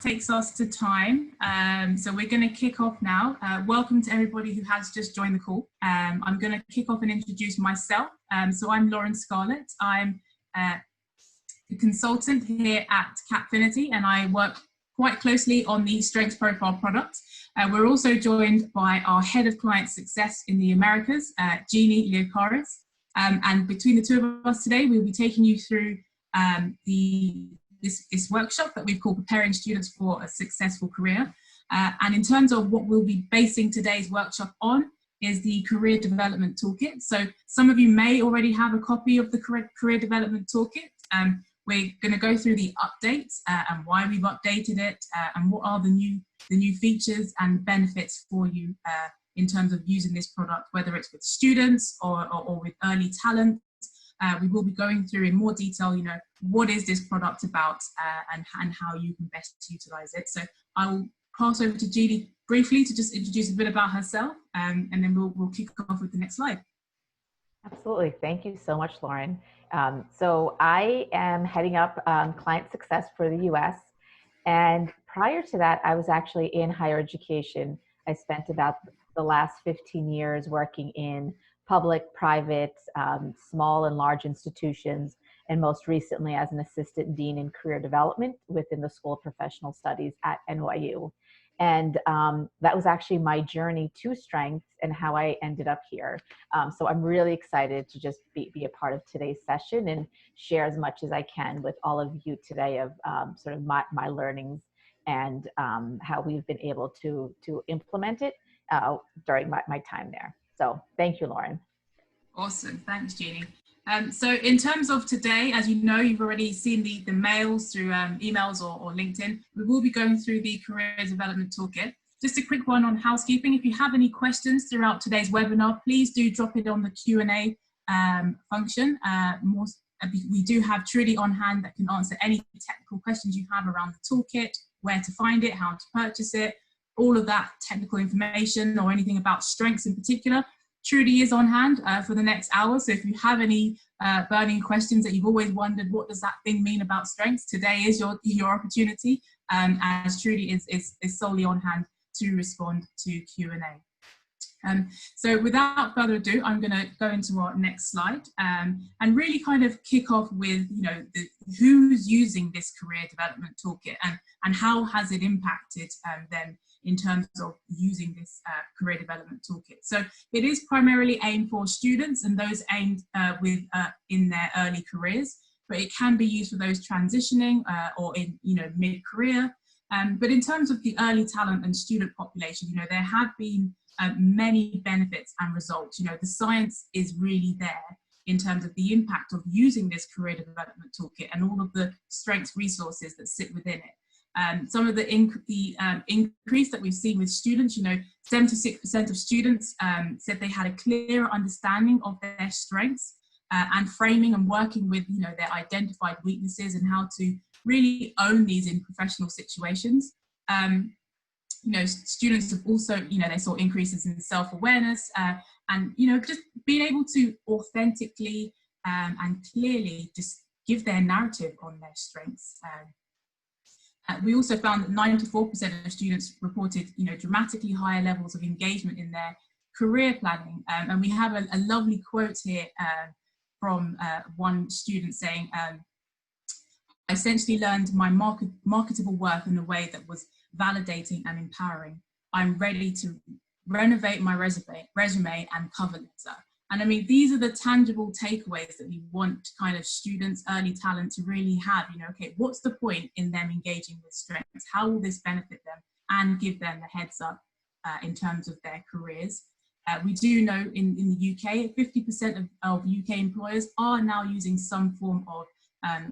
takes us to time. So we're going to kick off now. Welcome to everybody who has just joined the call. I'm going to kick off and introduce myself. So I'm Lauren Scarlett. I'm a consultant here at Capfinity, and I work quite closely on the Strengths Profile product. We're also joined by our Head of Client Success in the Americas, Jeannie Leocaris. And between the two of us today, we'll be taking you through this workshop that we've called Preparing Students for a Successful Career. And in terms of what we'll be basing today's workshop on is the Career Development Toolkit. So some of you may already have a copy of the Career Development Toolkit. We're going to go through the updates and why we've updated it and what are the new features and benefits for you in terms of using this product, whether it's with students or with early talent. We will be going through in more detail, what is this product about and how you can best utilize it. So I will pass over to Jeannie briefly to just introduce a bit about herself, and then we'll kick off with the next slide. Absolutely. Thank you so much, Lauren. So I am heading up client success for the US. And prior to that, I was actually in higher education. I spent about the last 15 years working in public, private, small and large institutions, and most recently as an assistant dean in career development within the School of Professional Studies at NYU. And that was actually my journey to strengths and how I ended up here. So I'm really excited to just be a part of today's session and share as much as I can with all of you today of sort of my learnings and how we've been able to implement it during my time there. So thank you, Lauren. Awesome. Thanks, Jeannie. So in terms of today, as you know, you've already seen the mails through emails or LinkedIn. We will be going through the Career Development Toolkit. Just a quick one on housekeeping. If you have any questions throughout today's webinar, please do drop it on the Q&A function. We do have Trudy on hand that can answer any technical questions you have around the toolkit, where to find it, how to purchase it, all of that technical information or anything about strengths in particular. Trudy is on hand for the next hour. So if you have any burning questions that you've always wondered, what does that thing mean about strengths? Today is your opportunity, as Trudy is solely on hand to respond to Q&A. So without further ado, I'm going to go into our next slide and really kind of kick off with, who's using this career development toolkit and how has it impacted them in terms of using this career development toolkit. So it is primarily aimed for students and those aimed in their early careers, but it can be used for those transitioning or in mid-career. But in terms of the early talent and student population, there have been many benefits and results. The science is really there in terms of the impact of using this career development toolkit and all of the strengths resources that sit within it. Some of the increase that we've seen with students, 76% of students said they had a clearer understanding of their strengths and framing and working with, their identified weaknesses and how to really own these in professional situations. Students have also, they saw increases in self-awareness and, just being able to authentically and clearly just give their narrative on their strengths. We also found that 94% of students reported, dramatically higher levels of engagement in their career planning. And we have a lovely quote here from one student saying, I essentially learned my marketable worth in a way that was validating and empowering. I'm ready to renovate my resume and cover letter. And I mean, these are the tangible takeaways that we want kind of students, early talent to really have, okay, what's the point in them engaging with strengths? How will this benefit them and give them the heads up in terms of their careers? We do know in the UK, 50% of UK employers are now using some form of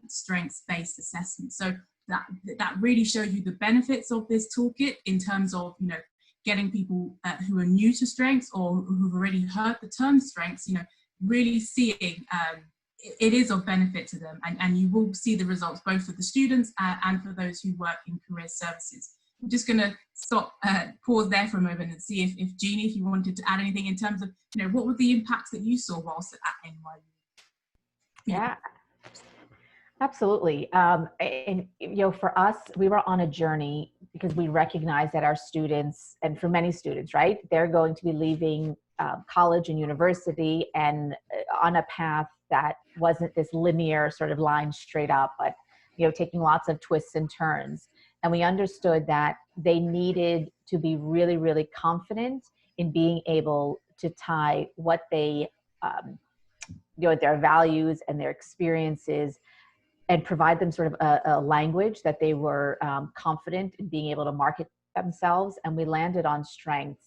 strengths-based assessment. So that really shows you the benefits of this toolkit in terms of, getting people who are new to strengths or who've already heard the term strengths, really seeing it is of benefit to them. And you will see the results both for the students and for those who work in career services. I'm just going to pause there for a moment and see if Jeannie, if you wanted to add anything in terms of, what were the impacts that you saw whilst at NYU? Yeah, Absolutely. And for us, we were on a journey because we recognize that our students, and for many students, right, they're going to be leaving college and university and on a path that wasn't this linear sort of line straight up, but taking lots of twists and turns. And we understood that they needed to be really, really confident in being able to tie what they, their values and their experiences, and provide them sort of a language that they were confident in being able to market themselves. And we landed on strengths.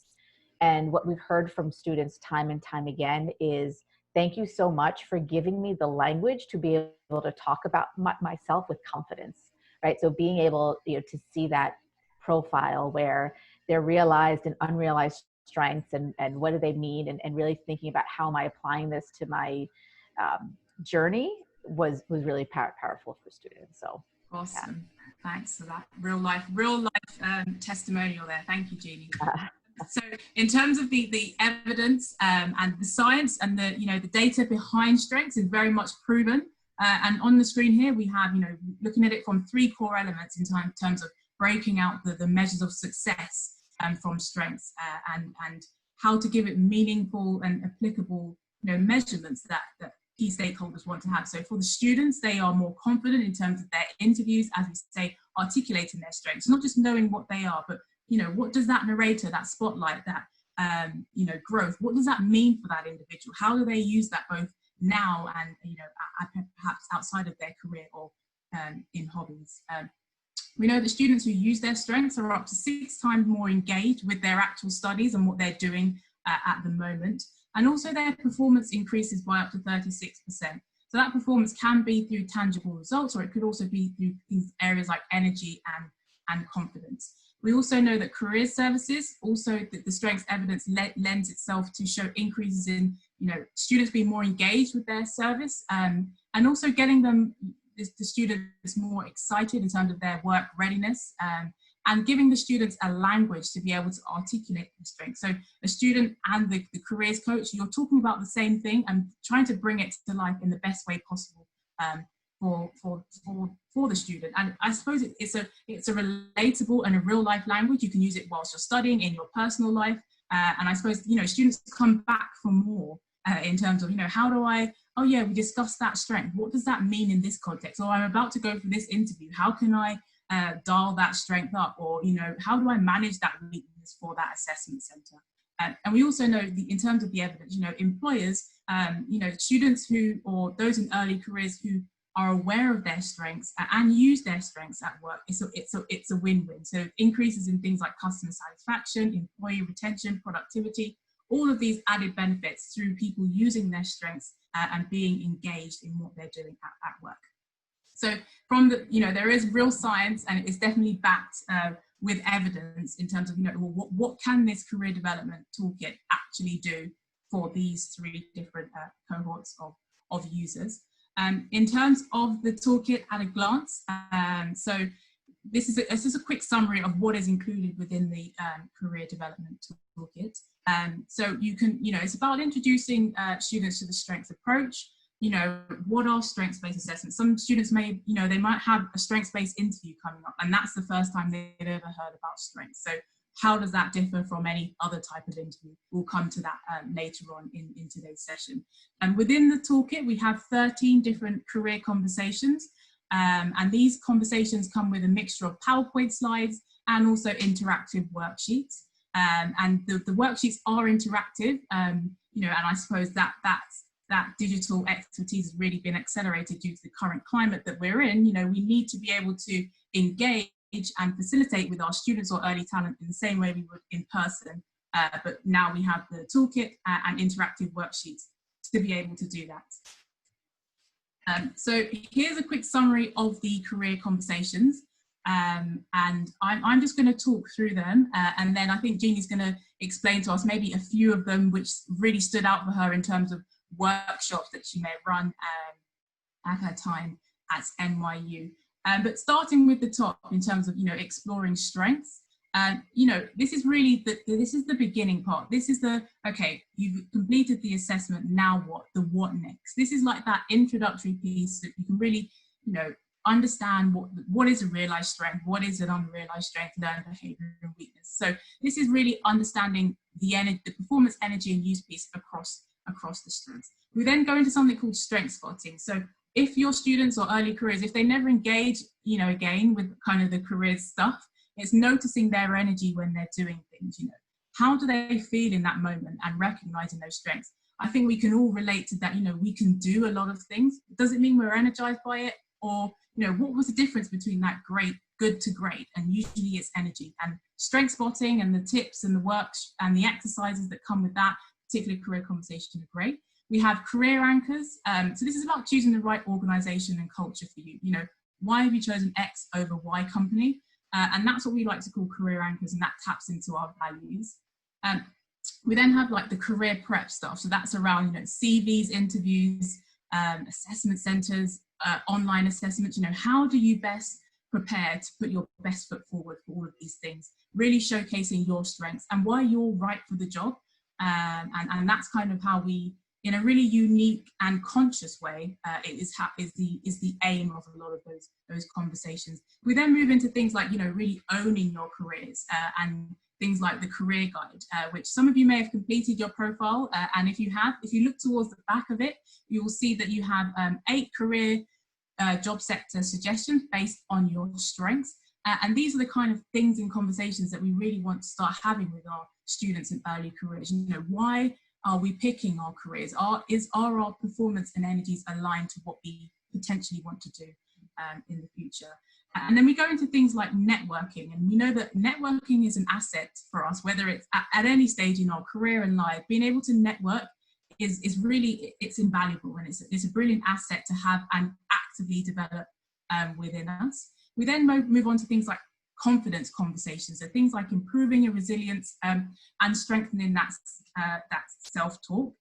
And what we've heard from students time and time again is, thank you so much for giving me the language to be able to talk about myself with confidence, right? So being able to see that profile where they're realized and unrealized strengths, and what do they mean, and really thinking about how am I applying this to my journey was really powerful for students. So Awesome. Yeah. Thanks for that real life testimonial there. Thank you, Jeannie. So in terms of the evidence and the science and the data behind strengths is very much proven. And on the screen here, we have, looking at it from 3 core elements in terms of breaking out the measures of success from strengths and how to give it meaningful and applicable, measurements that key stakeholders want to have. So for the students, they are more confident in terms of their interviews, as we say, articulating their strengths, not just knowing what they are, but what does that narrator, that spotlight, that growth, what does that mean for that individual? How do they use that both now and perhaps outside of their career or in hobbies? We know that students who use their strengths are up to 6 times more engaged with their actual studies and what they're doing at the moment. And also their performance increases by up to 36%. So that performance can be through tangible results, or it could also be through these areas like energy and confidence. We also know that career services, also the strengths evidence lends itself to show increases in, students being more engaged with their service, and also getting them, the students, more excited in terms of their work readiness, and giving the students a language to be able to articulate their strengths. So a student and the careers coach, you're talking about the same thing and trying to bring it to life in the best way possible for the student. And I suppose it's a relatable and a real life language. You can use it whilst you're studying, in your personal life. And I suppose, students come back for more in terms of, how do I, oh yeah, we discussed that strength. What does that mean in this context? Or I'm about to go for this interview. How can I dial that strength up? Or, how do I manage that weakness for that assessment center? And we also know in terms of the evidence, employers, students who, or those in early careers who are aware of their strengths and use their strengths at work, it's a win-win. So increases in things like customer satisfaction, employee retention, productivity, all of these added benefits through people using their strengths and being engaged in what they're doing at work. So from there is real science, and it's definitely backed with evidence in terms of, what can this career development toolkit actually do for these 3 different cohorts of users. In terms of the toolkit at a glance, so this is a quick summary of what is included within the career development toolkit. So you can, it's about introducing students to the strengths approach. What are strengths-based assessments? Some students may, they might have a strengths-based interview coming up, and that's the first time they've ever heard about strengths. So how does that differ from any other type of interview? We'll come to that later on in today's session. And within the toolkit, we have 13 different career conversations. And these conversations come with a mixture of PowerPoint slides and also interactive worksheets. And the worksheets are interactive, and I suppose that digital expertise has really been accelerated due to the current climate that we're in. We need to be able to engage and facilitate with our students or early talent in the same way we would in person. But now we have the toolkit and interactive worksheets to be able to do that. So here's a quick summary of the career conversations. And I'm just going to talk through them. And then I think Jeannie's going to explain to us maybe a few of them which really stood out for her in terms of workshops that she may run at her time at NYU. But starting with the top in terms of, exploring strengths, this is really this is the beginning part. This is okay, you've completed the assessment, now what? The what next? This is like that introductory piece that you can really you know, understand what is a realized strength, what is an unrealized strength, learned behavior and weakness. So this is really understanding the performance, energy and use piece across the strengths. We then go into something called strength spotting. So if your students or early careers, if they never engage, you know, again with kind of the career stuff, it's noticing their energy when they're doing things. You know, how do they feel in that moment, and recognizing those strengths. I think we can all relate to that. You know, we can do a lot of things. Does it mean we're energized by it? Or, you know, what was the difference between that good to great? And usually it's energy. And strength spotting and the tips and the works and the exercises that come with that particular career conversation are great. We have career anchors. So this is about choosing the right organization and culture for you. You know, why have you chosen X over Y company? And that's what we like to call career anchors, and that taps into our values. We then have like the career prep stuff. So that's around, you know, CVs, interviews, assessment centers, online assessments. You know, how do you best prepare to put your best foot forward for all of these things, really showcasing your strengths and why you're right for the job. And that's kind of how we, in a really unique and conscious way, is the aim of a lot of those conversations. We then move into things like, you know, really owning your careers and things like the career guide, which some of you may have completed your profile. And if you look towards the back of it, you will see that you have 8 career job sector suggestions based on your strengths. And these are the kind of things and conversations that we really want to start having with our students in early careers. You know, why are we picking our careers? Are our performance and energies aligned to what we potentially want to do in the future? And then we go into things like networking, and we know that networking is an asset for us, whether it's at any stage in our career and life. Being able to network is really, it's invaluable, and it's a brilliant asset to have and actively develop within us. We then move on to things like confidence conversations, so things like improving your resilience and strengthening that self-talk.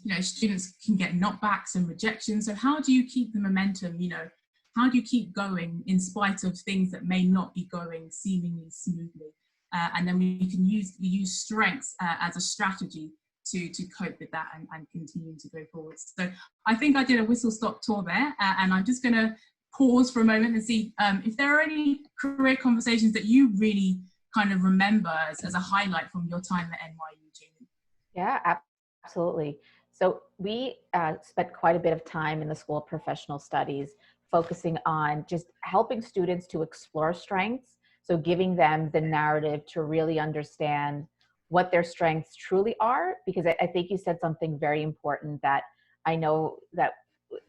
You know, students can get knockbacks and rejections, so how do you keep the momentum? You know, how do you keep going in spite of things that may not be going seemingly smoothly? And then we use strengths as a strategy to cope with that and continue to go forward. So I think I did a whistle-stop tour there, and I'm just going to pause for a moment and see if there are any career conversations that you really kind of remember as a highlight from your time at NYU, Jamie. Yeah, absolutely. So we spent quite a bit of time in the School of Professional Studies focusing on just helping students to explore strengths. So giving them the narrative to really understand what their strengths truly are, because I think you said something very important that I know that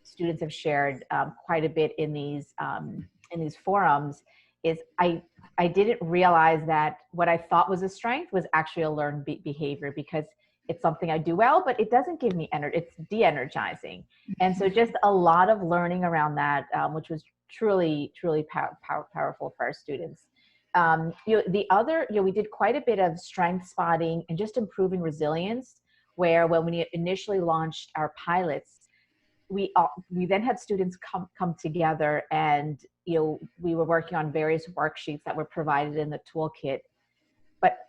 students have shared quite a bit in these forums, is I didn't realize that what I thought was a strength was actually a learned behavior, because it's something I do well, but it doesn't give me energy. It's de-energizing. And so just a lot of learning around that, which was truly powerful for our students. You know, we did quite a bit of strength spotting and just improving resilience, where when we initially launched our pilots, we then had students come together, and, you know, we were working on various worksheets that were provided in the toolkit, but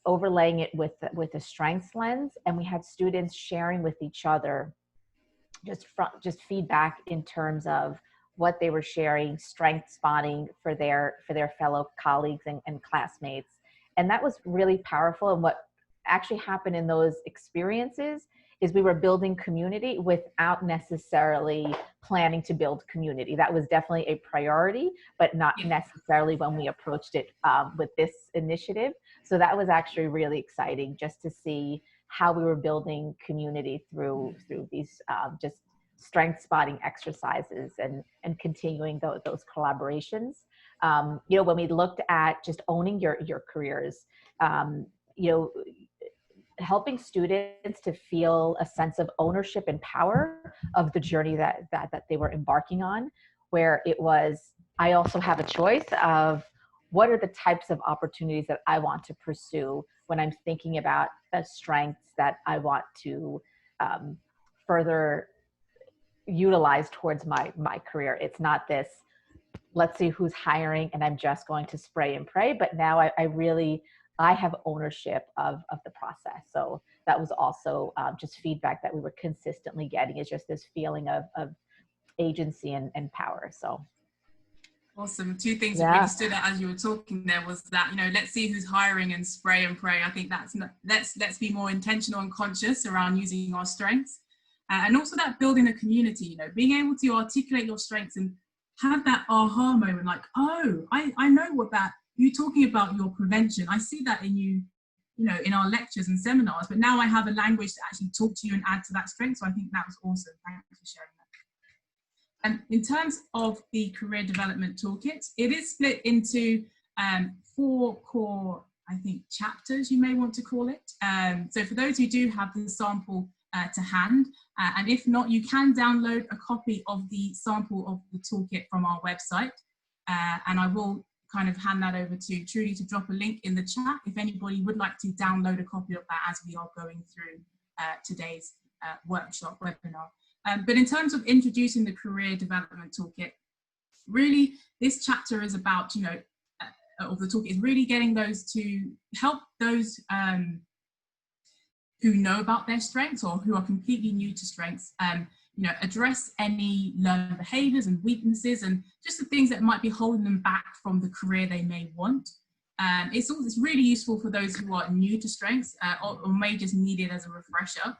overlaying it with a strengths lens. And we had students sharing with each other just feedback in terms of what they were sharing, strength spotting for their fellow colleagues and classmates. And that was really powerful. And what actually happened in those experiences is we were building community without necessarily planning to build community. That was definitely a priority, but not necessarily when we approached it with this initiative. So that was actually really exciting, just to see how we were building community through these just strength spotting exercises and continuing those collaborations. You know, when we looked at just owning your careers, you know, helping students to feel a sense of ownership and power of the journey that they were embarking on, where it was, I also have a choice of what are the types of opportunities that I want to pursue when I'm thinking about the strengths that I want to further utilize towards my career. It's not this, let's see who's hiring and I'm just going to spray and pray, but now I have ownership of the process. So that was also just feedback that we were consistently getting, is just this feeling of agency and power. So. Awesome. Two things that really Yeah. stood out as you were talking there was that, you know, let's see who's hiring and spray and pray. I think that's not, let's be more intentional and conscious around using our strengths. And also that building a community, you know, being able to articulate your strengths and have that aha moment, like, oh, I know what that, you talking about your prevention. I see that in you, you know, in our lectures and seminars, but now I have a language to actually talk to you and add to that strength. So I think that was awesome. Thank you for sharing that. And in terms of the career development toolkit, it is split into 4 core, I think, chapters, you may want to call it. So for those who do have the sample to hand, and if not, you can download a copy of the sample of the toolkit from our website. And I will kind of hand that over to Trudy to drop a link in the chat if anybody would like to download a copy of that as we are going through today's workshop webinar. But in terms of introducing the career development toolkit, really this chapter is about, you know, of the toolkit is really getting those to help those who know about their strengths or who are completely new to strengths, you know, address any learned behaviors and weaknesses and just the things that might be holding them back from the career they may want. It's really useful for those who are new to strengths or may just need it as a refresher.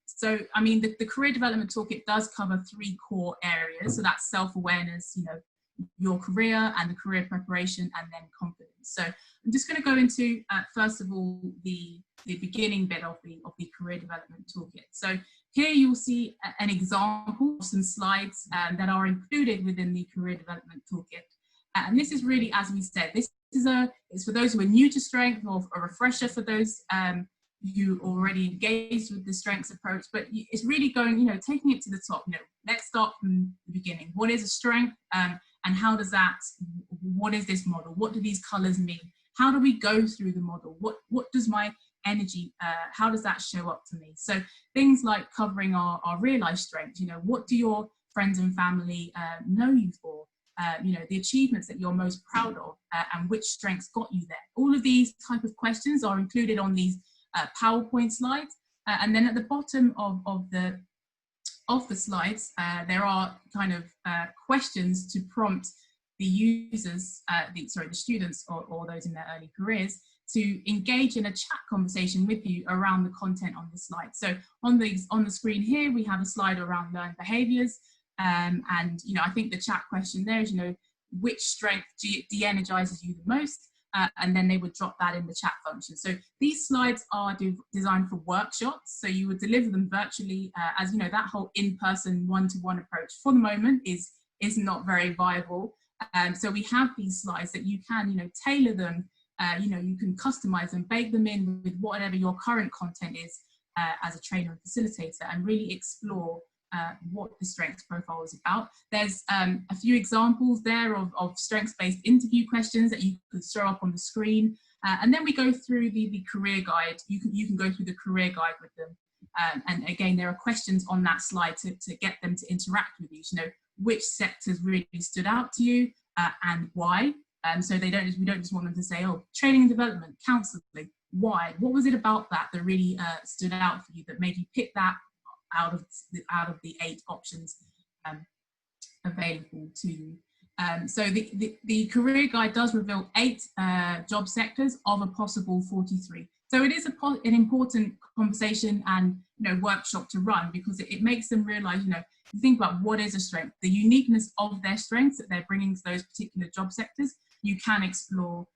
So, I mean, the career development toolkit does cover 3 core areas. So that's self-awareness, you know, your career and the career preparation, and then confidence. So I'm just going to go into, first of all, the beginning bit of the career development toolkit. So here you'll see an example of some slides that are included within the career development toolkit. And this is really, as we said, this is it's for those who are new to strength, or a refresher for those you already engaged with the strengths approach, but it's really going, you know, taking it to the top. You know, let's start from the beginning. What is a strength, and how does that, what is this model? What do these colors mean? How do we go through the model? What does my energy, how does that show up to me? So things like covering our real life strengths, you know, what do your friends and family know you for? You know, the achievements that you're most proud of, and which strengths got you there. All of these type of questions are included on these PowerPoint slides, and then at the bottom of the slides there are kind of questions to prompt the users, the students or those in their early careers, to engage in a chat conversation with you around the content on the slide. So on the screen here we have a slide around learned behaviors, and you know, I think the chat question there is, you know, which strength de-energizes you the most? And then they would drop that in the chat function. So these slides are designed for workshops. So you would deliver them virtually, as you know, that whole in-person one-to-one approach for the moment is not very viable. So we have these slides that you can, you know, tailor them, you know, you can customize them, bake them in with whatever your current content is as a trainer and facilitator, and really explore what the strengths profile is about. There's a few examples there of strengths-based interview questions that you could throw up on the screen, and then we go through the career guide. You can go through the career guide with them, and again there are questions on that slide to get them to interact with you. So, you know, which sectors really stood out to you and why. So we don't just want them to say, oh, training and development, counselling, why? What was it about that really stood out for you that made you pick that out of the 8 options available to you? So the career guide does reveal 8 job sectors of a possible 43. So it is an important conversation and, you know, workshop to run, because it makes them realize, you know, think about what is a strength, the uniqueness of their strengths that they're bringing to those particular job sectors. You can explore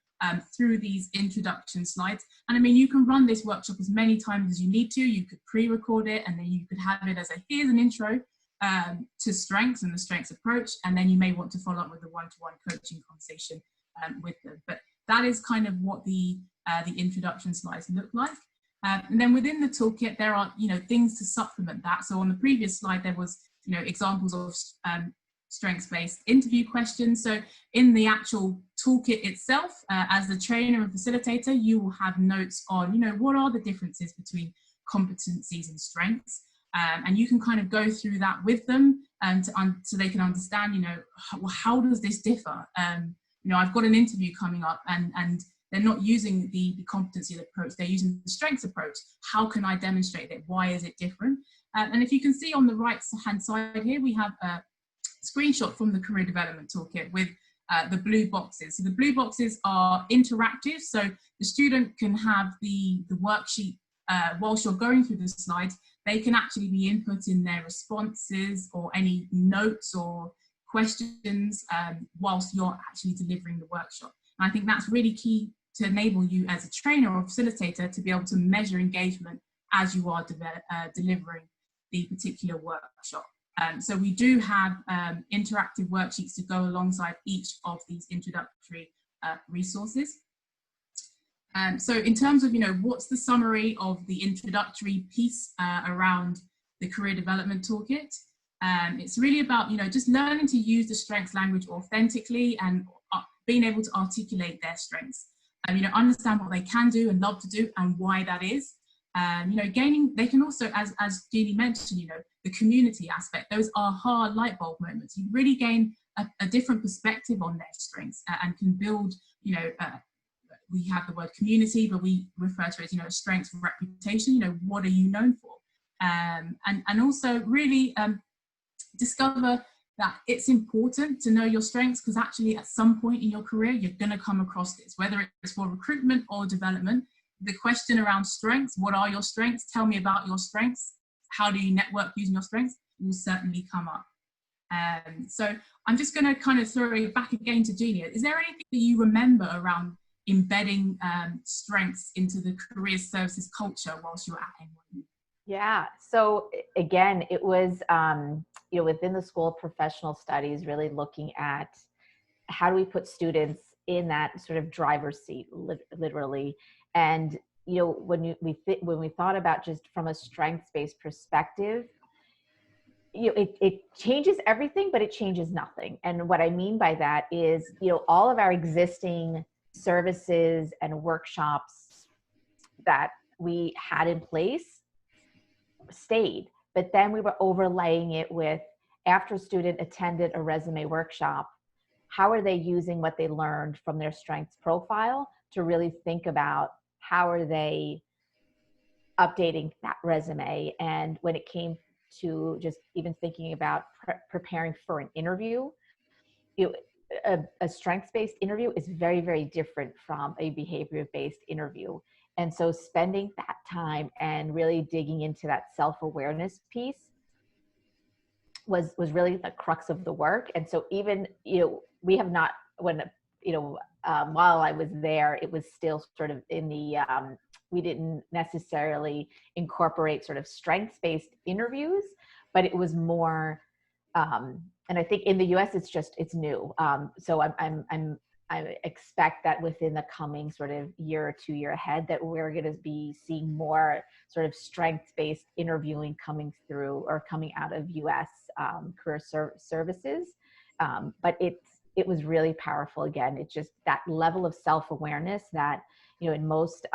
through these introduction slides. And I mean, you can run this workshop as many times as you need to. You could pre-record it, and then you could have it as here's an intro to strengths and the strengths approach, and then you may want to follow up with a one-to-one coaching conversation with them. But that is kind of what the introduction slides look like. And then within the toolkit, there are, you know, things to supplement that. So on the previous slide, there was, you know, examples of strengths-based interview questions. So in the actual toolkit itself, as the trainer and facilitator, you will have notes on, you know, what are the differences between competencies and strengths. And you can kind of go through that with them, and so they can understand, you know, how does this differ? You know, I've got an interview coming up, and they're not using the competency approach, they're using the strengths approach. How can I demonstrate it? Why is it different? And if you can see on the right hand side here, we have a screenshot from the Career Development Toolkit with the blue boxes. So the blue boxes are interactive, so the student can have the worksheet whilst you're going through the slides. They can actually be inputting their responses or any notes or questions whilst you're actually delivering the workshop. And I think that's really key to enable you as a trainer or facilitator to be able to measure engagement as you are delivering the particular workshop. So we do have interactive worksheets to go alongside each of these introductory resources. So in terms of, what's the summary of the introductory piece around the Career Development Toolkit? It's really about, just learning to use the strengths language authentically and being able to articulate their strengths. Understand what they can do and love to do and why that is. They can also, as Jeannie mentioned, the community aspect, those are hard light bulb moments. You really gain a different perspective on their strengths and can build, we have the word community, but we refer to it as, strengths and reputation, what are you known for? And also really discover that it's important to know your strengths, because actually at some point in your career, you're going to come across this, whether it's for recruitment or development. The question around strengths, what are your strengths? Tell me about your strengths. How do you network using your strengths? Will certainly come up. So I'm just going to kind of throw it back again to Jeannie. Is there anything that you remember around embedding strengths into the career services culture whilst you're at NYU? Yeah, so again, it was, within the School of Professional Studies, really looking at how do we put students in that sort of driver's seat, literally. And, when we thought about just from a strengths-based perspective, it changes everything, but it changes nothing. And what I mean by that is, all of our existing services and workshops that we had in place stayed, but then we were overlaying it with, after a student attended a resume workshop, how are they using what they learned from their strengths profile to really think about how are they updating that resume. And when it came to just even thinking about preparing for an interview, a strengths-based interview is very, very different from a behavior-based interview. And so spending that time and really digging into that self-awareness piece was really the crux of the work. And so even, we have not, while I was there, it was still sort of in the, we didn't necessarily incorporate sort of strengths-based interviews, but it was more, and I think in the US, it's new. So I expect that within the coming sort of year or 2 year ahead, that we're going to be seeing more sort of strengths-based interviewing coming through or coming out of US career services. But it was really powerful. Again, it's just that level of self-awareness that, in most,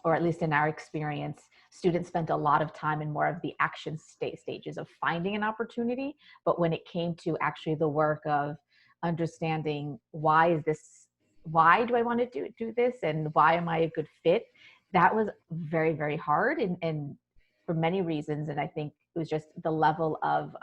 or at least in our experience, students spent a lot of time in more of the action stages of finding an opportunity. But when it came to actually the work of understanding why do I want to do this, and why am I a good fit, that was very, very hard, and for many reasons. And I think it was just the level of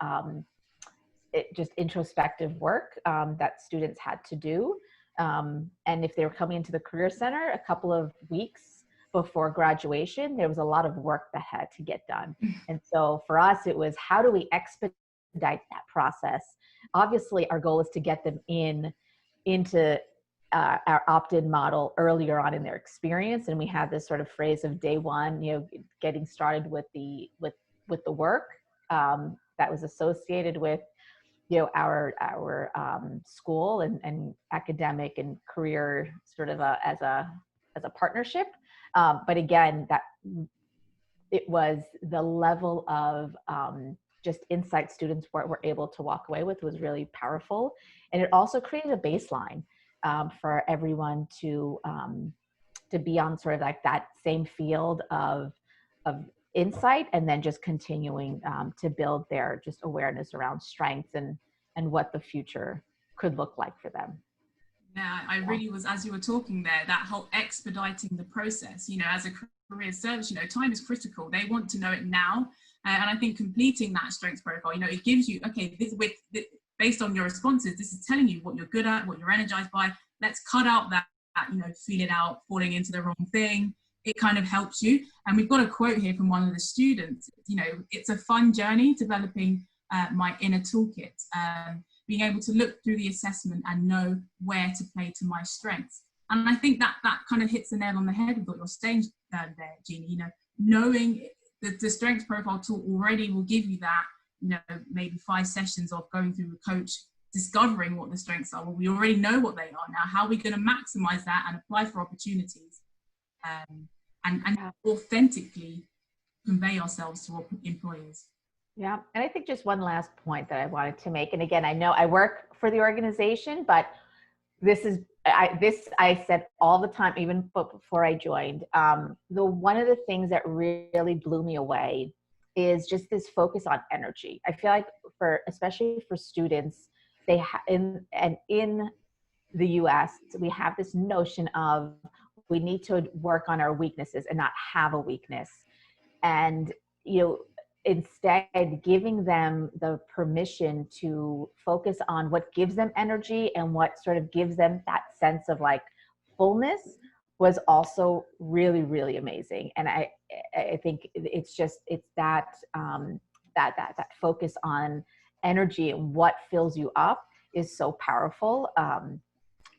just introspective work that students had to do. And if they were coming into the Career Center a couple of weeks before graduation, there was a lot of work that had to get done. And so for us, it was, how do we expedite that process? Obviously, our goal is to get them into our opt-in model earlier on in their experience. And we had this sort of phrase of day one, getting started with the work that was associated with our school and academic and career sort of as a partnership. But again, that it was the level of just insight students were able to walk away with was really powerful. And it also created a baseline for everyone to be on sort of like that same field of insight, and then just continuing to build their just awareness around strengths and what the future could look like for them. Yeah, I really was, as you were talking there, that whole expediting the process, you know, as a career service, you know, time is critical. They want to know it now. And I think completing that strengths profile, you know, it gives you, okay, based on your responses, this is telling you what you're good at, what you're energized by. Let's cut out that, you know, feel it out, falling into the wrong thing. It kind of helps you. And we've got a quote here from one of the students, you know, it's a fun journey developing my inner toolkit. Being able to look through the assessment and know where to play to my strengths. And I think that kind of hits the nail on the head with what you're saying there, Jeannie. You know, knowing the strengths profile tool already will give you that, you know, maybe 5 sessions of going through the coach, discovering what the strengths are. Well, we already know what they are now. How are we going to maximize that and apply for opportunities and authentically convey ourselves to employers? Yeah, and I think just one last point that I wanted to make, and again, I know I work for the organization, but this I said all the time, even before I joined. One of the things that really blew me away is just this focus on energy. I feel like especially for students, in the US, we have this notion of we need to work on our weaknesses and not have a weakness, and you know, instead giving them the permission to focus on what gives them energy and what sort of gives them that sense of like fullness was also really, really amazing. And I think it's that that focus on energy and what fills you up is so powerful,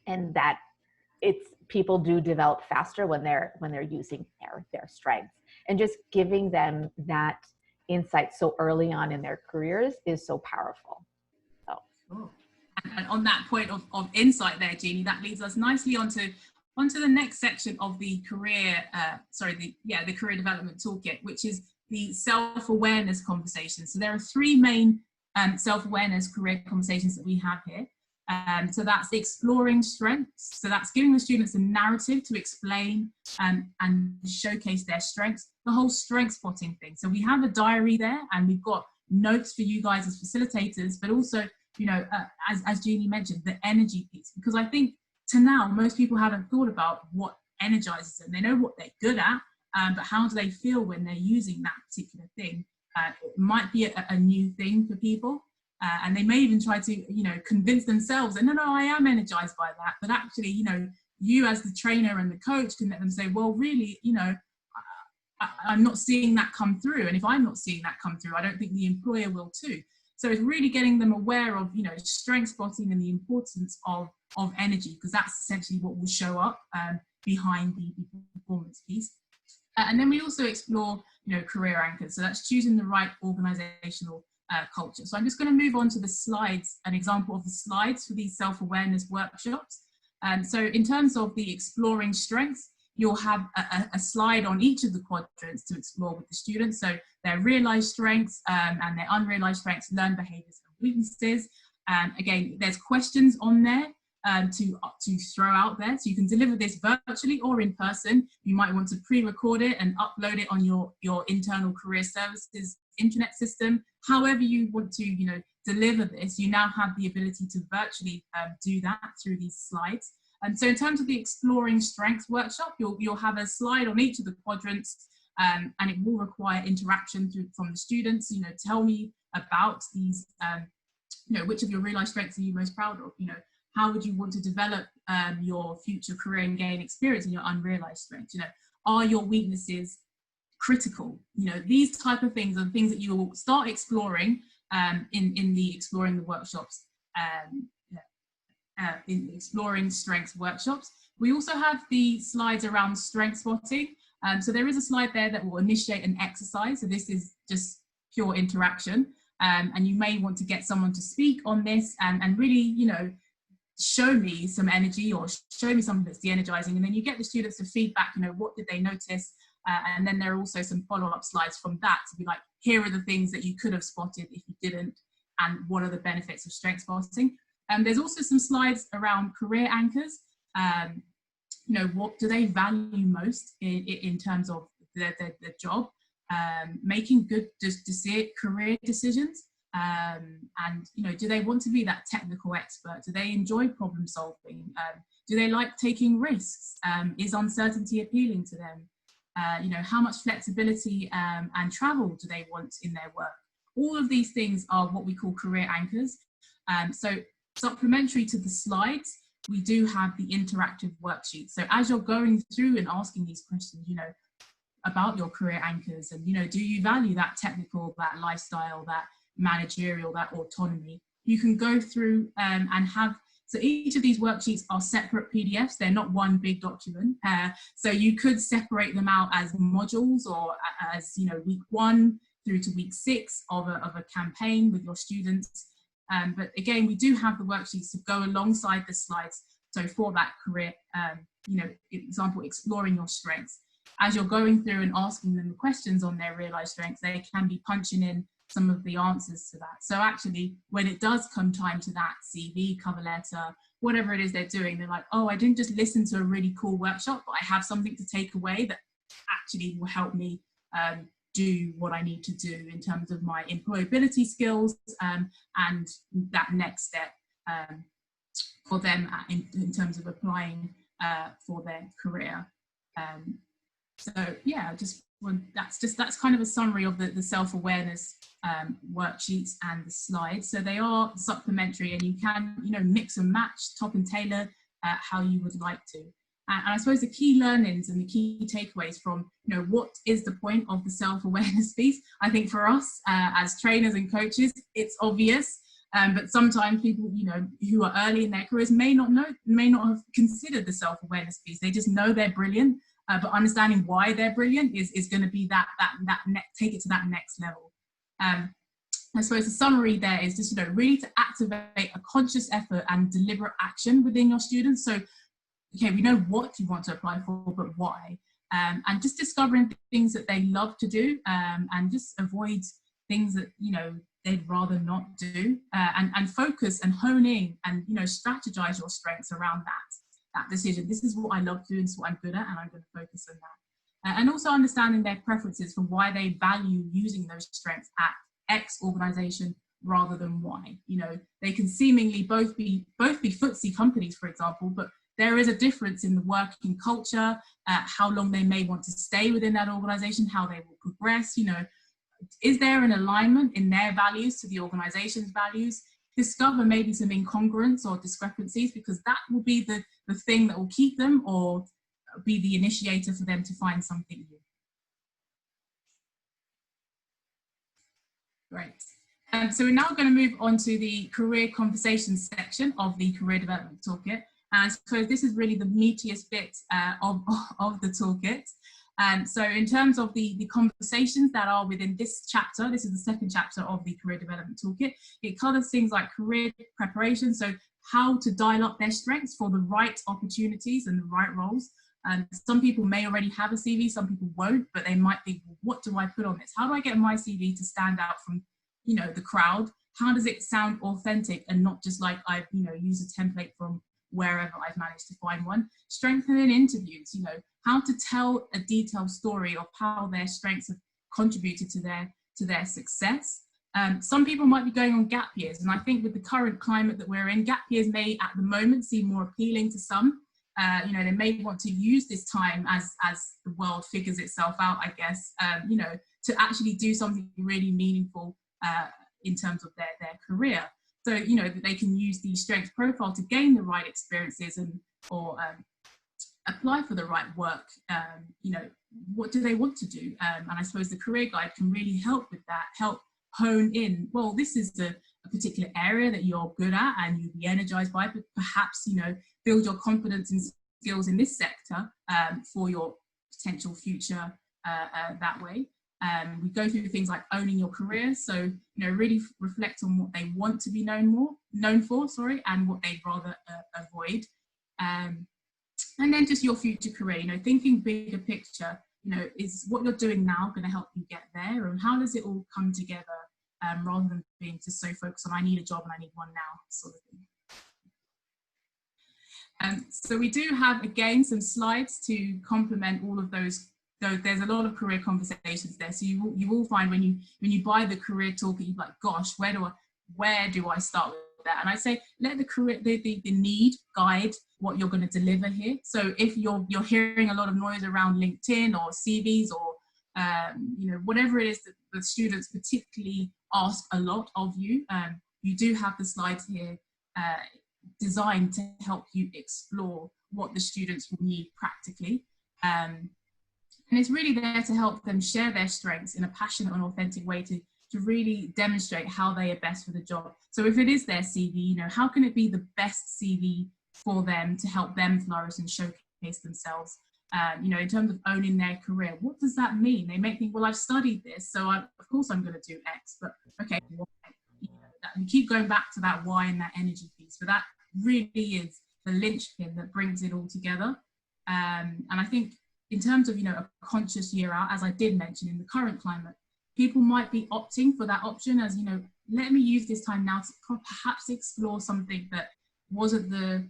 and that people do develop faster when they're using their strengths, and just giving them that insight so early on in their careers is so powerful. So. Sure. And on that point of insight there, Jeannie, that leads us nicely onto the next section of the career, the career development toolkit, which is the self-awareness conversation. So there are 3 main self-awareness career conversations that we have here. So that's exploring strengths. So that's giving the students a narrative to explain and showcase their strengths, the whole strength spotting thing. So we have a diary there and we've got notes for you guys as facilitators, but also, you know, as Jeannie mentioned, the energy piece, because I think to now, most people haven't thought about what energizes them. They know what they're good at, but how do they feel when they're using that particular thing? It might be a new thing for people. And they may even try to, you know, convince themselves that, no, I am energized by that. But actually, you know, you as the trainer and the coach can let them say, well, really, you know, I'm not seeing that come through. And if I'm not seeing that come through, I don't think the employer will too. So it's really getting them aware of, you know, strength spotting and the importance of energy, because that's essentially what will show up behind the performance piece. And then we also explore, you know, career anchors. So that's choosing the right organizational culture. So I'm just going to move on to the slides, an example of the slides for these self-awareness workshops. So in terms of the exploring strengths, you'll have a slide on each of the quadrants to explore with the students. So their realized strengths and their unrealized strengths, learned behaviors and weaknesses. Again, there's questions on there to throw out there. So you can deliver this virtually or in person. You might want to pre-record it and upload it on your internal career services intranet system. However you want to, you know, deliver this, you now have the ability to virtually do that through these slides. And so in terms of the exploring strengths workshop, you'll have a slide on each of the quadrants, and it will require interaction from the students. You know, tell me about these, you know, which of your realized strengths are you most proud of? You know, how would you want to develop your future career and gain experience in your unrealized strengths? You know, are your weaknesses critical? You know, these type of things are things that you will start exploring in the exploring the workshops, in exploring strengths workshops. We also have the slides around strength spotting. So there is a slide there that will initiate an exercise. So this is just pure interaction. And you may want to get someone to speak on this and really, you know, show me some energy or show me something that's de-energizing. And then you get the students to feedback, you know, what did they notice? And then there are also some follow-up slides from that to be like, here are the things that you could have spotted if you didn't, and what are the benefits of strength spotting. There's also some slides around career anchors. You know, what do they value most in terms of their job? Making good career decisions. And do they want to be that technical expert? Do they enjoy problem solving? Do they like taking risks? Is uncertainty appealing to them? How much flexibility and travel do they want in their work? All of these things are what we call career anchors. So supplementary to the slides, we do have the interactive worksheet. So as you're going through and asking these questions, about your career anchors, and do you value that technical, that lifestyle, that managerial, that autonomy, you can go through and have, so each of these worksheets are separate PDFs. They're not one big document. So you could separate them out as modules, or as week 1 through to week 6 of a campaign with your students. But again, we do have the worksheets to go alongside the slides. So for that career, example, exploring your strengths. As you're going through and asking them questions on their realized strengths, they can be punching in some of the answers to that. So actually, when it does come time to that CV, cover letter, whatever it is they're doing, they're like, oh, I didn't just listen to a really cool workshop, but I have something to take away that actually will help me do what I need to do in terms of my employability skills and that next step for them in terms of applying for their career. So yeah, that's kind of a summary of the self-awareness worksheets and the slides. So they are supplementary, and you can mix and match, top and tailor how you would like to. And I suppose the key learnings and the key takeaways from what is the point of the self-awareness piece. I think for us as trainers and coaches, it's obvious. But sometimes people, who are early in their careers may not have considered the self-awareness piece. They just know they're brilliant. But understanding why they're brilliant is going to be take it to that next level. I suppose the summary there is just really to activate a conscious effort and deliberate action within your students. So, okay, we know what you want to apply for, but why? And just discovering things that they love to do, and just avoid things that they'd rather not do, and focus and hone in and strategize your strengths around that decision. This is what I love to do, this is what I'm good at, and I'm going to focus on that. And also understanding their preferences for why they value using those strengths at X organization rather than Y. They can seemingly both be FTSE companies, for example, but there is a difference in the working culture, how long they may want to stay within that organization, how they will progress. Is there an alignment in their values to the organization's values? Discover maybe some incongruence or discrepancies, because that will be the thing that will keep them, or be the initiator for them to find something new. Great. So we're now going to move on to the career conversations section of the Career Development Toolkit. And so this is really the meatiest bit of the toolkit. So in terms of the conversations that are within this chapter, this is the second chapter of the Career Development Toolkit. It covers things like career preparation, so how to dial up their strengths for the right opportunities and the right roles. Some people may already have a CV, some people won't, but they might think, well, what do I put on this? How do I get my CV to stand out from the crowd? How does it sound authentic and not just like I've used a template from wherever I've managed to find one? Strengthening interviews, how to tell a detailed story of how their strengths have contributed to their success. Some people might be going on gap years, and I think with the current climate that we're in, gap years may at the moment seem more appealing to some. They may want to use this time as the world figures itself out, I guess, to actually do something really meaningful in terms of their career. So, that they can use the strengths profile to gain the right experiences or apply for the right work. What do they want to do? And I suppose the career guide can really help with that, help hone in, well, this is a particular area that you're good at and you'd be energized by, but perhaps, build your confidence and skills in this sector for your potential future that way. We go through things like owning your career. So, really reflect on what they want to be known for, and what they'd rather avoid. And then just your future career, thinking bigger picture, is what you're doing now going to help you get there? And how does it all come together rather than being just so focused on, I need a job and I need one now, sort of thing. So we do have, again, some slides to complement all of those there's a lot of career conversations there. So you will find when you buy the career toolkit, you're like, gosh, where do I start with that? And I say, let the need guide what you're going to deliver here. So if you're hearing a lot of noise around LinkedIn or CVs or whatever it is that the students particularly ask a lot of you, you do have the slides here designed to help you explore what the students will need practically. And it's really there to help them share their strengths in a passionate and authentic way to really demonstrate how they are best for the job. So if it is their CV, how can it be the best CV for them to help them flourish and showcase themselves? In terms of owning their career, what does that mean? They may think, well, I've studied this, so of course I'm going to do X, but okay, why? And keep going back to that why and that energy piece, but that really is the linchpin that brings it all together. And I think in terms of, a conscious year out, as I did mention, in the current climate, people might be opting for that option as, let me use this time now to perhaps explore something that wasn't the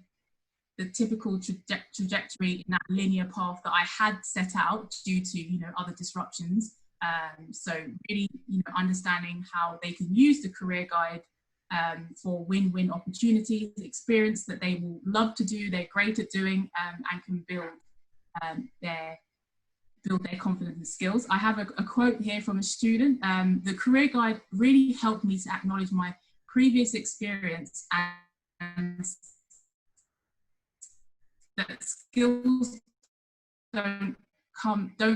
typical trajectory in that linear path that I had set out due to, other disruptions. So really, understanding how they can use the career guide for win-win opportunities, experience that they will love to do, they're great at doing, and can build their confidence and skills. I have a quote here from a student. The career guide really helped me to acknowledge my previous experience and that skills don't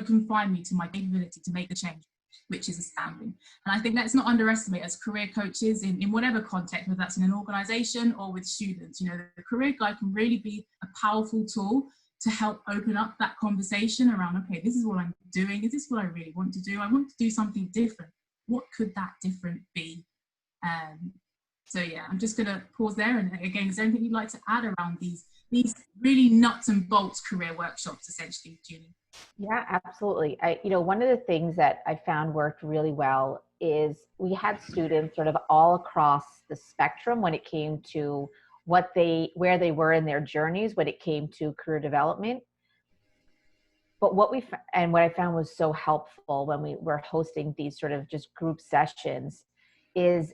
confine me to my capability to make the change, which is astounding. And I think let's not underestimate as career coaches in whatever context, whether that's in an organization or with students, the career guide can really be a powerful tool to help open up that conversation around, okay, this is what I'm doing. Is this what I really want to do? I want to do something different. What could that different be? So yeah, I'm just gonna pause there. And again, is there anything you'd like to add around these really nuts and bolts career workshops, essentially, Julie? Yeah, absolutely. One of the things that I found worked really well is we had students sort of all across the spectrum when it came to where they were in their journeys when it came to career development. But what I found was so helpful when we were hosting these sort of just group sessions is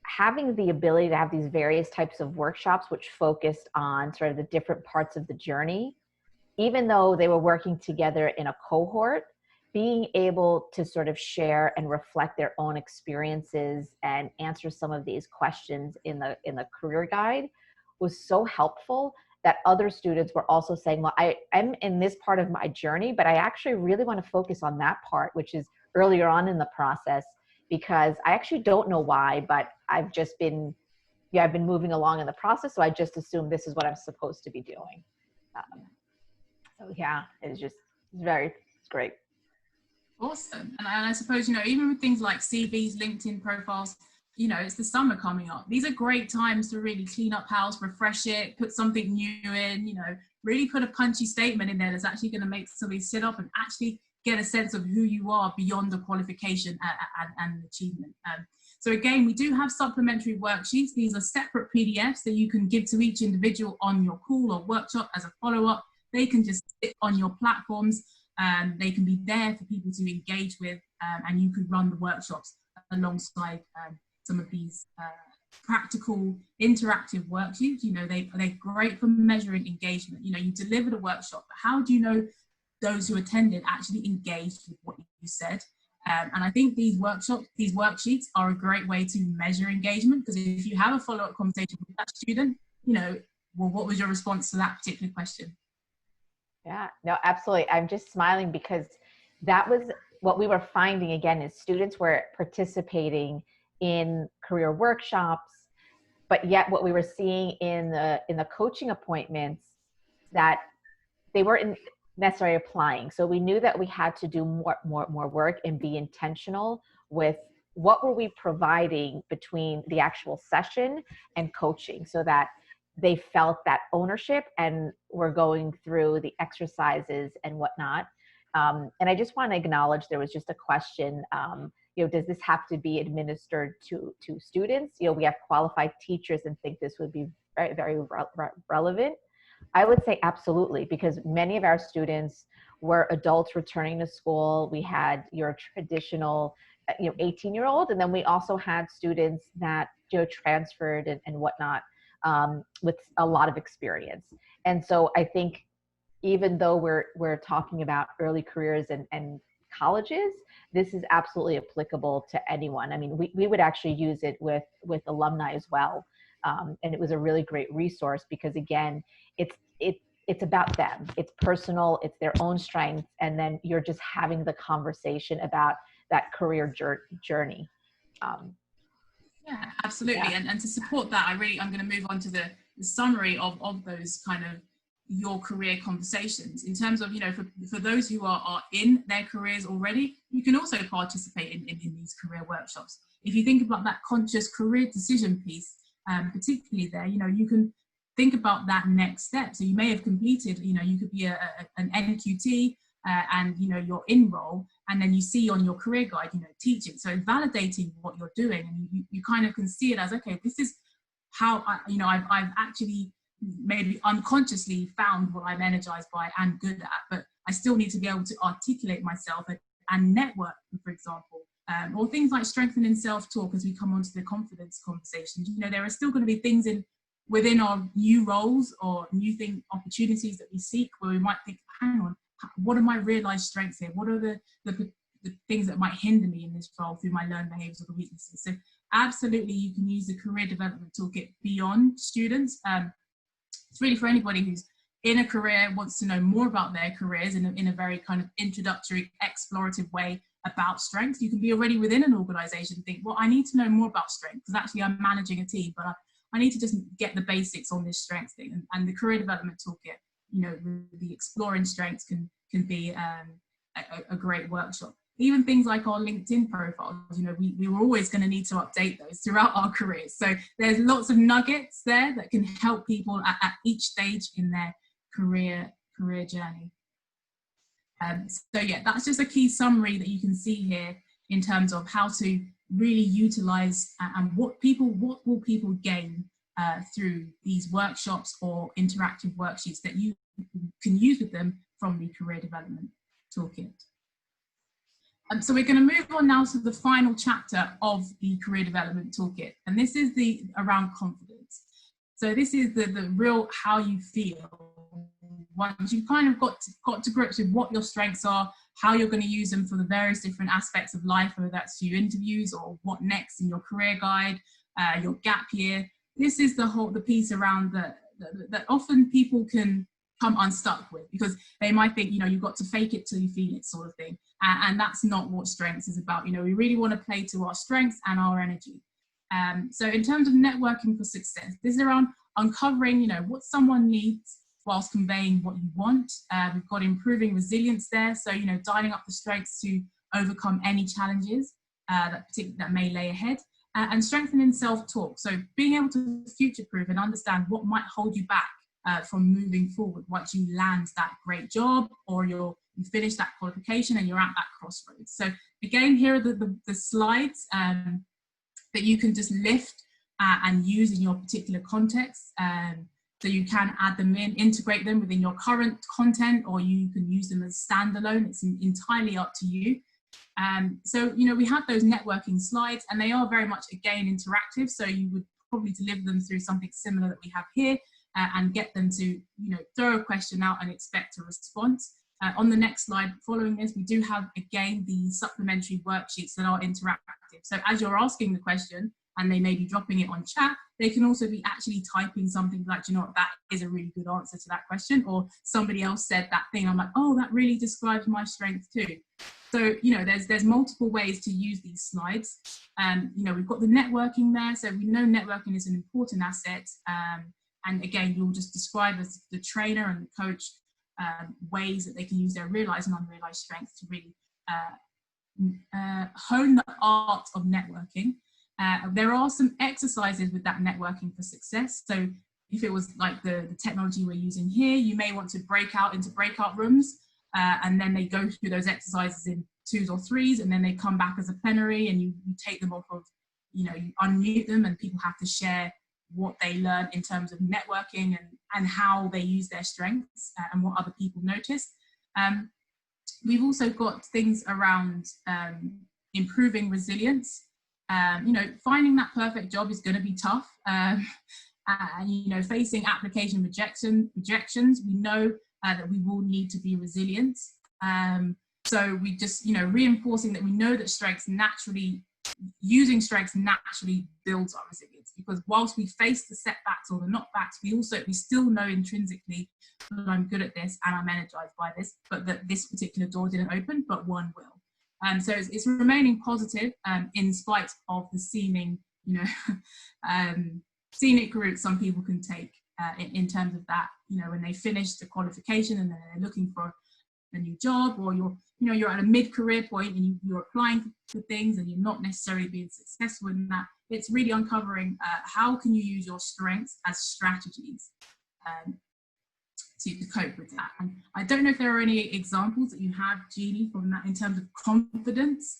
having the ability to have these various types of workshops which focused on sort of the different parts of the journey, even though they were working together in a cohort, being able to sort of share and reflect their own experiences and answer some of these questions in the career guide was so helpful that other students were also saying, well, I'm in this part of my journey, but I actually really want to focus on that part, which is earlier on in the process, because I actually don't know why, but I've been moving along in the process. So I just assume this is what I'm supposed to be doing. So yeah, it's great. Awesome. And I suppose, even with things like CVs, LinkedIn profiles, it's the summer coming up. These are great times to really clean up house, refresh it, put something new in, really put a punchy statement in there that's actually going to make somebody sit up and actually get a sense of who you are beyond the qualification and achievement. So again, we do have supplementary worksheets. These are separate PDFs that you can give to each individual on your call or workshop as a follow-up. They can just sit on your platforms. They can be there for people to engage with, and you could run the workshops alongside some of these practical interactive worksheets. They're great for measuring engagement. You delivered a workshop, but how do you know those who attended actually engaged with what you said? And I think these worksheets are a great way to measure engagement, because if you have a follow-up conversation with that student, well, what was your response to that particular question? Yeah, no, absolutely. I'm just smiling because that was what we were finding again is students were participating in career workshops, but yet what we were seeing in the coaching appointments that they weren't necessarily applying. So we knew that we had to do more work and be intentional with what were we providing between the actual session and coaching, so that they felt that ownership and were going through the exercises and whatnot. And I just want to acknowledge there was just a question, does this have to be administered to students? We have qualified teachers and think this would be very, very relevant. I would say absolutely, because many of our students were adults returning to school. We had your traditional, 18-year-old, and then we also had students that, transferred and whatnot, with a lot of experience. And so I think even though we're talking about early careers and colleges, this is absolutely applicable to anyone. I mean, we would actually use it with alumni as well. And it was a really great resource because, again, it's about them. It's personal, it's their own strengths, and then you're just having the conversation about that career journey. Yeah, absolutely. Yeah. And to support that, I'm going to move on to the summary of those kind of your career conversations in terms of, for those who are in their careers already, you can also participate in these career workshops. If you think about that conscious career decision piece, particularly there, you can think about that next step. So you may have completed, you could be an NQT, and you're in role, and then you see on your career guide, teaching. So validating what you're doing, and you kind of can see it as, okay, this is how I've actually maybe unconsciously found what I'm energized by and good at, but I still need to be able to articulate myself and network, for example, or things like strengthening self-talk as we come onto the confidence conversations. There are still going to be things within our new roles or new opportunities that we seek where we might think, hang on, what are my realized strengths here? What are the things that might hinder me in this role through my learned behaviors or the weaknesses? So absolutely, you can use the career development toolkit beyond students. It's really for anybody who's in a career, wants to know more about their careers in a very kind of introductory, explorative way about strengths. You can be already within an organization and think, well, I need to know more about strength because actually I'm managing a team, but I need to just get the basics on this strengths thing. And the career development toolkit, the exploring strengths can be a great workshop. Even things like our LinkedIn profiles, we were always going to need to update those throughout our careers. So there's lots of nuggets there that can help people at each stage in their career journey. So yeah, that's just a key summary that you can see here in terms of how to really utilize and what will people gain through these workshops or interactive worksheets that you can use with them from the career development toolkit. So we're going to move on now to the final chapter of the career development toolkit, and this is around confidence. So this is the real how you feel once you've kind of got to grips with what your strengths are, how you're going to use them for the various different aspects of life, whether that's your interviews or what next in your career guide, your gap year. This is the piece around that often people can come unstuck with, because they might think, you've got to fake it till you feel it sort of thing. And that's not what strengths is about. We really want to play to our strengths and our energy. So in terms of networking for success, this is around uncovering, what someone needs whilst conveying what you want. We've got improving resilience there. So, dialing up the strengths to overcome any challenges that may lay ahead. And strengthening self-talk. So being able to future-proof and understand what might hold you back from moving forward once you land that great job or you finish that qualification and you're at that crossroads. So again, here are the slides that you can just lift and use in your particular context. So you can add them in, integrate them within your current content, or you can use them as standalone. It's entirely up to you. So, we have those networking slides, and they are very much, again, interactive. So you would probably deliver them through something similar that we have here, and get them to, throw a question out and expect a response. On the next slide, following this, we do have, again, the supplementary worksheets that are interactive. So as you're asking the question, and they may be dropping it on chat, they can also be actually typing something like, that is a really good answer to that question, or somebody else said that thing. I'm like, oh, that really describes my strength too. So, there's multiple ways to use these slides. We've got the networking there. So we know networking is an important asset. And again, you'll just describe as the trainer and the coach ways that they can use their realized and unrealized strengths to really hone the art of networking. There are some exercises with that networking for success. So if it was like the technology we're using here, you may want to break out into breakout rooms, and then they go through those exercises in 2s or 3s, and then they come back as a plenary, and you take them off of, you unmute them, and people have to share what they learn in terms of networking and how they use their strengths and what other people notice. We've also got things around improving resilience. Finding that perfect job is going to be tough. Facing application rejections, we know that we will need to be resilient. So we just, reinforcing that we know that using strengths naturally builds our resilience, because whilst we face the setbacks or the knockbacks, we still know intrinsically that I'm good at this and I'm energized by this, but that this particular door didn't open, but one will. So it's remaining positive in spite of the seeming, scenic route some people can take in terms of that, when they finish the qualification and then they're looking for a new job, or you're at a mid-career point and you're applying for things and you're not necessarily being successful in that. It's really uncovering how can you use your strengths as strategies to cope with that. And I don't know if there are any examples that you have, Jeannie, from that in terms of confidence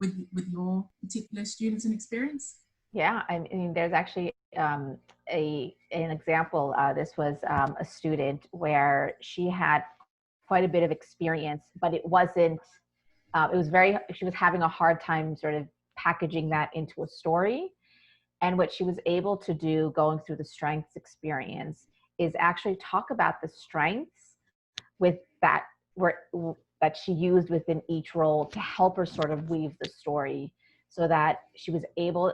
with your particular students and experience. Yeah, I mean, there's actually an example. This was a student where she had quite a bit of experience, but it wasn't, she was having a hard time sort of packaging that into a story. And what she was able to do going through the strengths experience is actually talk about the strengths with that she used within each role to help her sort of weave the story, so that she was able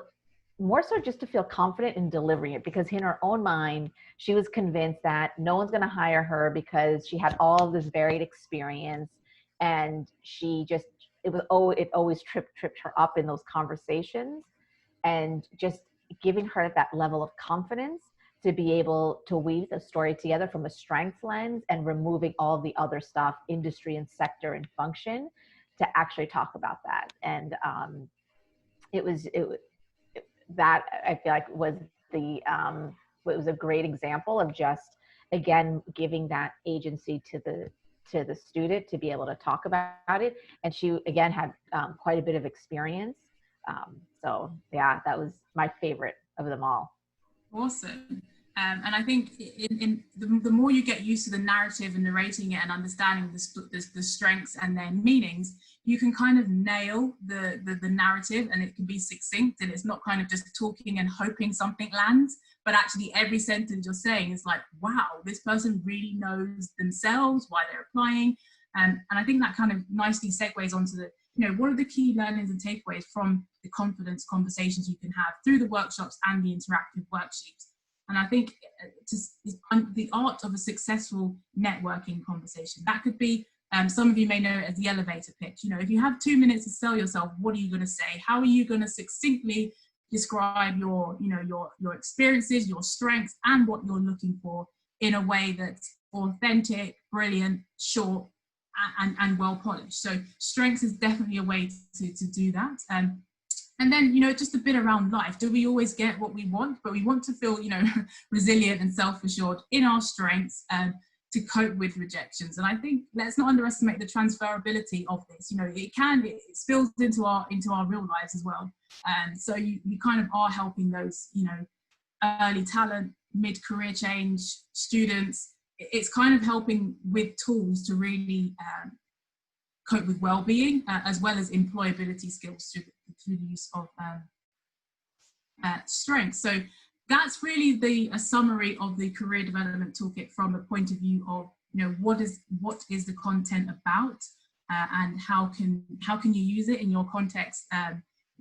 more so just to feel confident in delivering it, because in her own mind, she was convinced that no one's going to hire her because she had all of this varied experience, and it always tripped her up in those conversations. And just giving her that level of confidence to be able to weave the story together from a strengths lens and removing all the other stuff, industry and sector and function, to actually talk about that. And that I feel like was it was a great example of just, again, giving that agency to the student to be able to talk about it. And she, again, had quite a bit of experience. So yeah, that was my favorite of them all. Awesome. And I think the more you get used to the narrative and narrating it and understanding the strengths and their meanings, you can kind of nail the narrative, and it can be succinct, and it's not kind of just talking and hoping something lands, but actually every sentence you're saying is like, wow, this person really knows themselves, why they're applying. And I think that kind of nicely segues onto what are the key learnings and takeaways from the confidence conversations you can have through the workshops and the interactive worksheets. And I think the art of a successful networking conversation, that could be, some of you may know it as the elevator pitch. If you have 2 minutes to sell yourself, what are you going to say? How are you going to succinctly describe your experiences, your strengths, and what you're looking for in a way that's authentic, brilliant, short, and well polished? So strengths is definitely a way to do that. And then, just a bit around life. Do we always get what we want? But we want to feel, resilient and self-assured in our strengths to cope with rejections. And I think let's not underestimate the transferability of this. It spills into our real lives as well. So we kind of are helping those, early talent, mid-career change students. It's kind of helping with tools to really cope with well-being as well as employability skills through the use of strengths. So that's really a summary of the career development toolkit from a point of view of what is the content about, and how can you use it in your context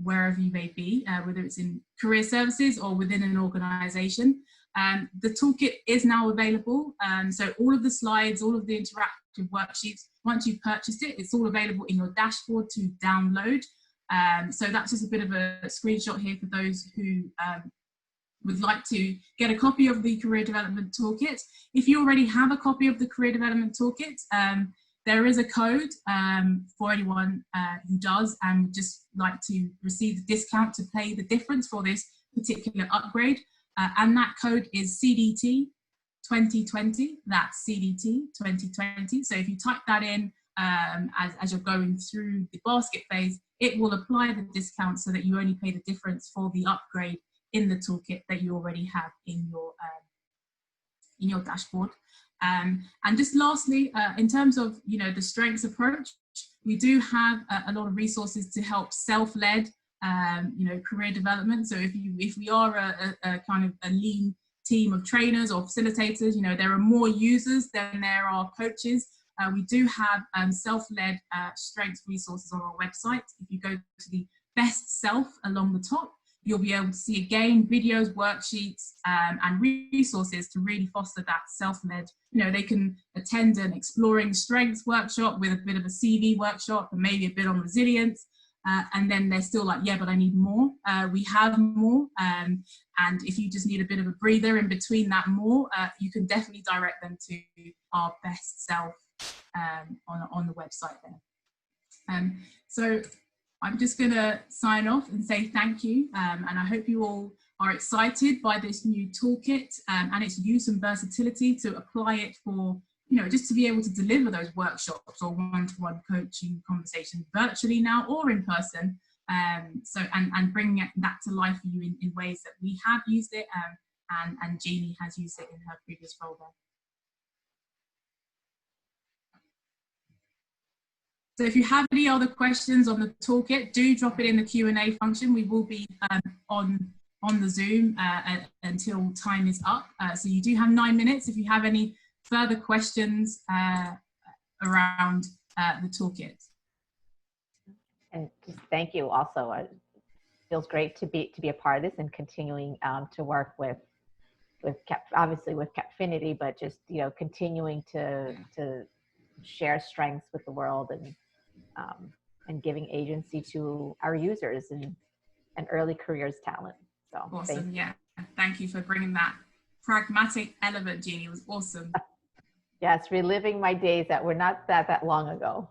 wherever you may be, whether it's in career services or within an organization. The toolkit is now available, so all of the slides, all of the interactive worksheets, once you've purchased it, it's all available in your dashboard to download. So that's just a bit of a screenshot here for those who would like to get a copy of the Career Development Toolkit. If you already have a copy of the Career Development Toolkit, there is a code for anyone who does and would just like to receive the discount to pay the difference for this particular upgrade. And that code is CDT 2020. That's CDT 2020. So if you type that in as you're going through the basket phase, it will apply the discount so that you only pay the difference for the upgrade in the toolkit that you already have in your dashboard. And just lastly, in terms of the strengths approach, we do have a lot of resources to help self-led career development. So if we are a kind of a lean team of trainers or facilitators, there are more users than there are coaches. We do have self-led strengths resources on our website. If you go to the best self along the top, you'll be able to see again videos, worksheets, and resources to really foster that self-led. They can attend an exploring strengths workshop with a bit of a CV workshop and maybe a bit on resilience. And then they're still like, yeah, but I need more. We have more. And if you just need a bit of a breather in between that more, you can definitely direct them to our best self on the website there. So I'm just going to sign off and say thank you. And I hope you all are excited by this new toolkit and its use and versatility to apply it for just to be able to deliver those workshops or one-to-one coaching conversations virtually now or in person. And bringing that to life for you in ways that we have used it and Jeannie has used it in her previous role there. So if you have any other questions on the toolkit, do drop it in the Q&A function. We will be on the Zoom until time is up. So you do have 9 minutes if you have any further questions around the toolkit. And just thank you also. It feels great to be a part of this and continuing to work with obviously with Capfinity, but just continuing to share strengths with the world and giving agency to our users and early careers talent. So awesome. Yeah, thank you for bringing that pragmatic element, Jeannie. It was awesome. Yes, reliving my days that were not that long ago.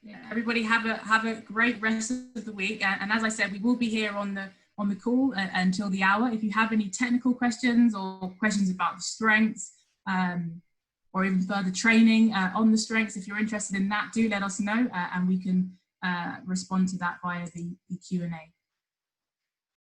Yeah, everybody have a great rest of the week. And as I said, we will be here on the call until the hour. If you have any technical questions or questions about the strengths or even further training on the strengths, if you're interested in that, do let us know and we can respond to that via the Q&A.